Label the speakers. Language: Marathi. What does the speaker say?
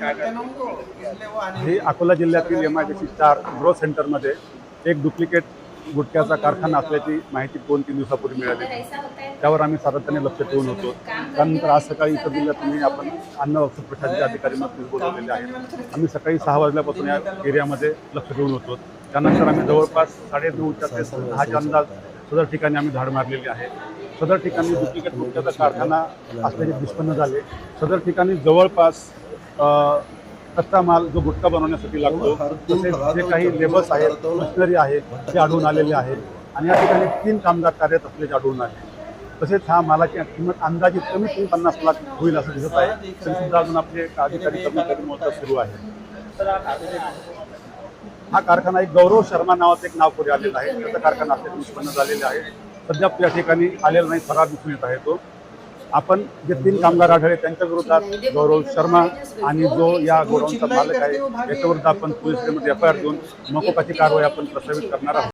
Speaker 1: हे अकोला जिल्ह्यातील MIDC 4 ग्रोथ सेंटरमध्ये एक डुप्लिकेट गुटख्याचा कारखाना असल्याची माहिती 2-3 दिवसापूर्वी मिळाली. त्यावर आम्ही सातत्याने लक्ष ठेवून होतो. त्यानंतर आज सकाळी इतर जिल्ह्यातून आपण अन्न व औषध प्रशासनाच्या अधिकाऱ्यांना बोलवलेले आहेत. आम्ही सकाळी 6 वाजल्यापासून या एरियामध्ये लक्ष ठेवून होतो. त्यानंतर आम्ही जवळपास 9:30 ते 10च्या अंदाज सदर ठिकाणी आम्ही धाड मारलेली आहे. सदर ठिकाणी डुप्लिकेट गुटख्याचा कारखाना असल्याचे निष्पन्न झाले. सदर ठिकाणी जवळपास कच्चा माल जो गुटखा बनवण्यासाठी लागतो तसेच जे काही लेबर्स आहेत, मशिनरी आहे ते आढळून आलेले आहेत आणि या ठिकाणी 3 कामगार कार्यरत असल्याचे आढळून आहे. तसेच हा मालाची किंमत अंदाजित कमीत कमी 50 लाख होईल असं दिसत आहे. तरी सुद्धा अजून आपले अधिकारी कर्मचारी मोर्चा सुरू आहे. हा कारखाना एक गौरव शर्मा नावाचं एक नाव पुढे आलेलं आहे. त्याचा कारखाना असल्याचे निष्पन्न झालेले आहे. सध्या या ठिकाणी आलेला नाही, फरार दिसून येत आहे तो. आपण जे 3 कामगार आढळले त्यांच्या विरोधात गौरव शर्मा आणि जो या गोडाऊनचा मालक आहे याच्याविरुद्ध आपण पोलीस स्टेशनमध्ये FIR देऊन मकोकाची कारवाई आपण प्रस्तावित करणार आहोत.